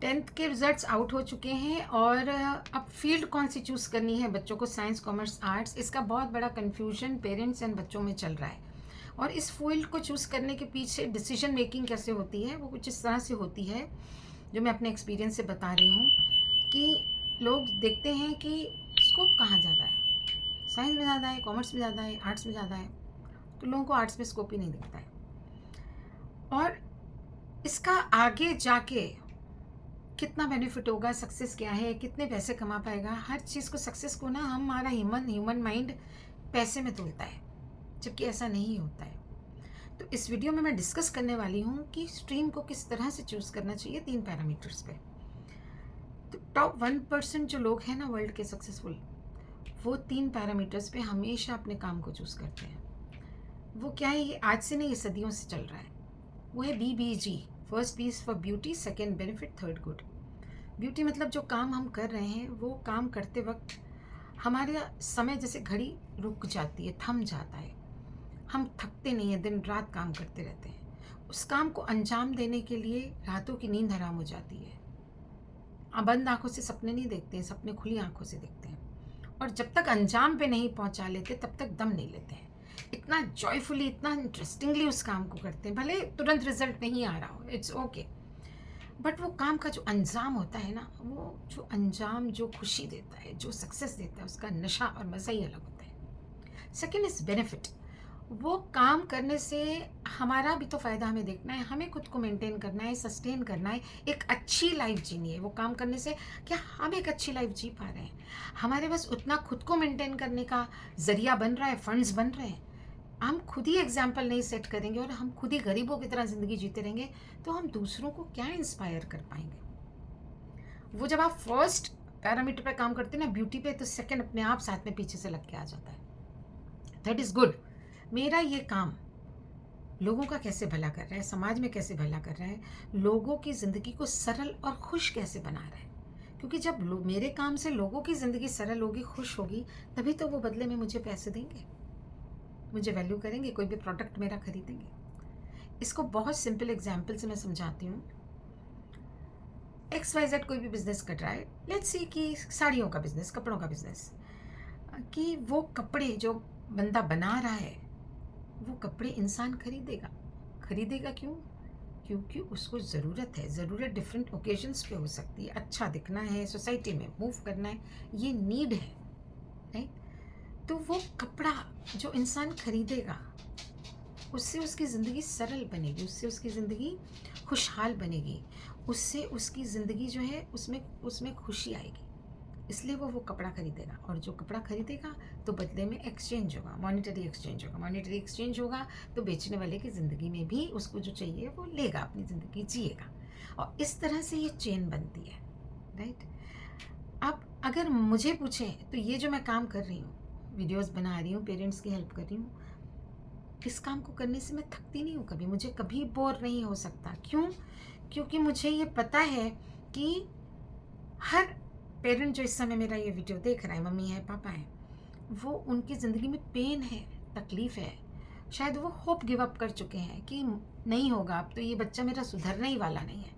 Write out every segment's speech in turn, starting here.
10th के results out हो चुके हैं और अब फील्ड कौन सी चूज़ करनी है बच्चों को, साइंस कॉमर्स आर्ट्स, इसका बहुत बड़ा कन्फ्यूजन पेरेंट्स एंड बच्चों में चल रहा है। और इस फील्ड को चूज़ करने के पीछे डिसीजन मेकिंग कैसे होती है, वो कुछ इस तरह से होती है जो मैं अपने एक्सपीरियंस से बता रही हूँ कि लोग देखते हैं कि स्कोप कहाँ ज़्यादा है, साइंस में ज़्यादा है, कॉमर्स में ज़्यादा है, आर्ट्स में ज़्यादा है। तो लोगों को आर्ट्स में स्कोप ही नहीं दिखता है। और इसका आगे जाके कितना बेनिफिट होगा, सक्सेस क्या है, कितने पैसे कमा पाएगा, हर चीज़ को, सक्सेस को ना हमारा ह्यूमन माइंड पैसे में तोलता है, जबकि ऐसा नहीं होता है। तो इस वीडियो में मैं डिस्कस करने वाली हूँ कि स्ट्रीम को किस तरह से चूज़ करना चाहिए 3 पैरामीटर्स पे। तो टॉप 1% जो लोग हैं ना वर्ल्ड के सक्सेसफुल, वो 3 पैरामीटर्स पे हमेशा अपने काम को चूज़ करते हैं। वो क्या है, ये आज से नहीं, ये सदियों से चल रहा है। वो है BBG, first piece for beauty, second benefit, third good. Beauty मतलब जो काम हम कर रहे हैं वो काम करते वक्त हमारा समय जैसे घड़ी रुक जाती है, थम जाता है, हम थकते नहीं हैं, दिन रात काम करते रहते हैं। उस काम को अंजाम देने के लिए रातों की नींद हराम हो जाती है। बंद आंखों से सपने नहीं देखते हैं, सपने खुली आंखों से देखते हैं। और जब तक अंजाम पे नहीं पहुंचा लेते तब तक दम नहीं लेते हैं। इतना जॉयफुली, इतना इंटरेस्टिंगली उस काम को करते हैं, भले तुरंत रिजल्ट नहीं आ रहा हो, इट्स ओके, बट वो काम का जो अंजाम होता है ना, वो जो अंजाम जो खुशी देता है, जो सक्सेस देता है, उसका नशा और मज़ा ही अलग होता है। Second is benefit. वो काम करने से हमारा भी तो फ़ायदा हमें देखना है, हमें खुद को मेंटेन करना है, सस्टेन करना है, एक अच्छी लाइफ जीनी है। वो काम करने से क्या हम एक अच्छी लाइफ जी पा रहे हैं, हमारे पास उतना खुद को मेंटेन करने का ज़रिया बन रहा है, फंड्स बन रहे हैं। हम खुद ही एग्जाम्पल नहीं सेट करेंगे और हम खुद ही गरीबों की तरह ज़िंदगी जीते रहेंगे, तो हम दूसरों को क्या इंस्पायर कर पाएंगे। वो जब आप फर्स्ट पैरामीटर पे काम करते हैं ना, ब्यूटी पे, तो सेकंड अपने आप साथ में पीछे से लग के आ जाता है। That is good. मेरा ये काम लोगों का कैसे भला कर रहा है, समाज में कैसे भला कर रहा है, लोगों की ज़िंदगी को सरल और खुश कैसे बना रहा है। क्योंकि जब मेरे काम से लोगों की ज़िंदगी सरल होगी, खुश होगी, तभी तो वो बदले में मुझे पैसे देंगे, मुझे वैल्यू करेंगे, कोई भी प्रोडक्ट मेरा खरीदेंगे। इसको बहुत सिंपल एग्जाम्पल से मैं समझाती हूँ। XYZ कोई भी बिजनेस कर रहा है, लेट्स सी कि साड़ियों का बिजनेस, कपड़ों का बिजनेस, कि वो कपड़े जो बंदा बना रहा है, वो कपड़े इंसान खरीदेगा। खरीदेगा क्यों? क्योंकि उसको ज़रूरत है। ज़रूरत डिफरेंट ओकेजन्स पे हो सकती है, अच्छा दिखना है, सोसाइटी में मूव करना है, ये नीड है, राइट। तो वो कपड़ा जो इंसान खरीदेगा, उससे उसकी ज़िंदगी सरल बनेगी, उससे उसकी ज़िंदगी खुशहाल बनेगी, उससे उसकी ज़िंदगी जो है उसमें उसमें खुशी आएगी। इसलिए वो कपड़ा खरीदेगा, और जो कपड़ा खरीदेगा तो बदले में एक्सचेंज होगा, मॉनेटरी एक्सचेंज होगा। मॉनेटरी एक्सचेंज होगा तो बेचने वाले की ज़िंदगी में भी उसको जो चाहिए वो लेगा, अपनी ज़िंदगी जिएगा, और इस तरह से ये चेन बनती है, राइट। अब अगर मुझे पूछें तो ये जो मैं काम कर रही हूँ, वीडियोस बना रही हूँ, पेरेंट्स की हेल्प कर रही हूँ, इस काम को करने से मैं थकती नहीं हूँ कभी, मुझे कभी बोर नहीं हो सकता। क्यों? क्योंकि मुझे ये पता है कि हर पेरेंट जो इस समय मेरा ये वीडियो देख रहा है, मम्मी है, पापा है, वो उनकी ज़िंदगी में पेन है, तकलीफ़ है, शायद वो होप गिव अप कर चुके हैं कि नहीं होगा, अब तो ये बच्चा मेरा सुधरने ही वाला नहीं है,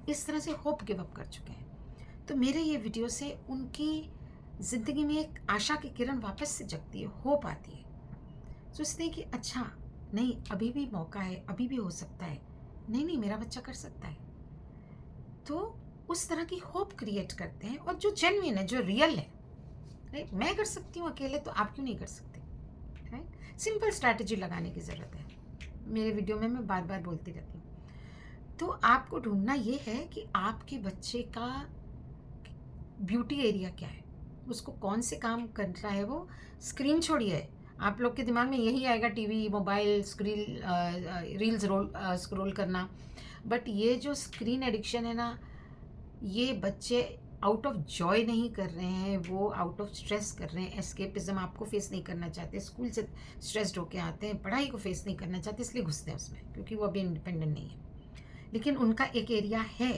इस तरह से होप गिव अप कर चुके हैं। तो मेरे ये वीडियो से उनकी ज़िंदगी में एक आशा की किरण वापस से जगती है, होप आती है। सोचते हैं कि अच्छा, नहीं, अभी भी मौका है, अभी भी हो सकता है, नहीं नहीं मेरा बच्चा कर सकता है। तो उस तरह की होप क्रिएट करते हैं, और जो जेन्युइन है, जो रियल है, राइट। मैं कर सकती हूँ अकेले, तो आप क्यों नहीं कर सकते, राइट। सिंपल स्ट्रैटेजी लगाने की ज़रूरत है, मेरे वीडियो में मैं बार बार बोलती रहती हूँ। तो आपको ढूंढना ये है कि आपके बच्चे का ब्यूटी एरिया क्या है, उसको कौन से काम कर रहा है। वो स्क्रीन छोड़िए, आप लोग के दिमाग में यही आएगा, TV, mobile, screen, reels scroll करना। बट ये जो स्क्रीन एडिक्शन है ना, ये बच्चे आउट ऑफ जॉय नहीं कर रहे हैं, वो आउट ऑफ स्ट्रेस कर रहे हैं। एस्केपिज्म आपको फेस नहीं करना चाहते, स्कूल से स्ट्रेस्ड होके आते हैं, पढ़ाई को फेस नहीं करना चाहते, इसलिए घुसते हैं उसमें, क्योंकि वो अभी इंडिपेंडेंट नहीं है। लेकिन उनका एक एरिया है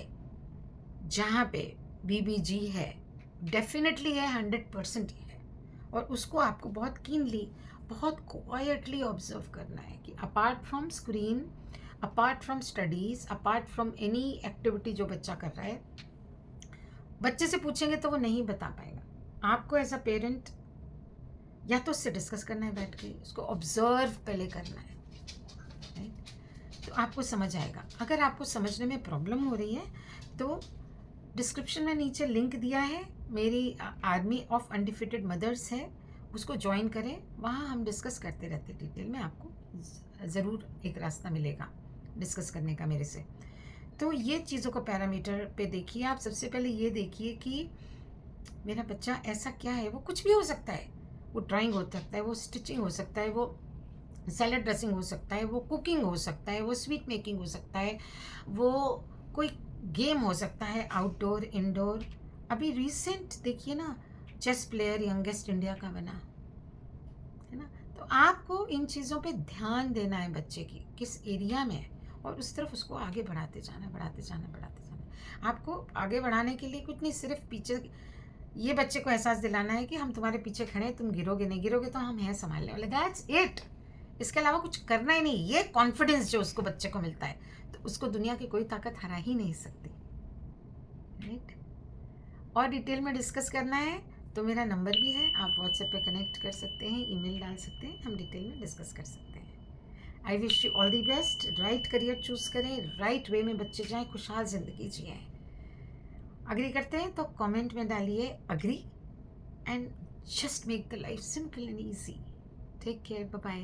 जहाँ पे BBG है, डेफिनेटली है, 100% ही है। और उसको आपको बहुत कीनली, बहुत क्वाइटली ऑब्जर्व करना है कि apart from screen, apart from studies, apart from any activity जो बच्चा कर रहा है, बच्चे से पूछेंगे तो वो नहीं बता पाएगा। आपको एज अ पेरेंट या तो उससे डिस्कस करना है बैठ के, उसको ऑब्जर्व पहले करना है, राइट? तो आपको समझ आएगा। अगर आपको समझने में प्रॉब्लम हो रही है तो डिस्क्रिप्शन में नीचे लिंक दिया है, मेरी आर्मी ऑफ अनडिफिटेड मदर्स है, उसको ज्वाइन करें। वहाँ हम डिस्कस करते रहते डिटेल में, आपको ज़रूर एक रास्ता मिलेगा डिस्कस करने का मेरे से। तो ये चीज़ों को पैरामीटर पे देखिए आप। सबसे पहले ये देखिए कि मेरा बच्चा ऐसा क्या है, वो कुछ भी हो सकता है, वो ड्राइंग हो सकता है, वो स्टिचिंग हो सकता है, वो सैलड ड्रेसिंग हो सकता है, वो कुकिंग हो सकता है, वो स्वीट मेकिंग हो सकता है, वो कोई गेम हो सकता है, आउटडोर इंडोर। अभी रिसेंट देखिए ना, चेस प्लेयर यंगेस्ट इंडिया का बना है ना। तो आपको इन चीज़ों पे ध्यान देना है बच्चे की किस एरिया में है, और उस तरफ उसको आगे बढ़ाते जाना, बढ़ाते जाना, बढ़ाते जाना। आपको आगे बढ़ाने के लिए कुछ नहीं, सिर्फ पीछे ये बच्चे को एहसास दिलाना है कि हम तुम्हारे पीछे खड़े हैं, तुम गिरोगे नहीं, गिरोगे तो हम हैं संभालने वाले, दैट्स इट। इसके अलावा कुछ करना ही नहीं। ये कॉन्फिडेंस जो उसको बच्चे को मिलता है, तो उसको दुनिया की कोई ताकत हरा ही नहीं सकती, राइट? और डिटेल में डिस्कस करना है तो मेरा नंबर भी है, आप व्हाट्सएप पे कनेक्ट कर सकते हैं, ईमेल डाल सकते हैं, हम डिटेल में डिस्कस कर सकते हैं। I wish you all the best. Right career choose करें, राइट वे में बच्चे जाएँ, खुशहाल ज़िंदगी जिएँ। अग्री करते हैं तो कमेंट में डालिए agree, and just make the life simple and easy. Take care, bye bye.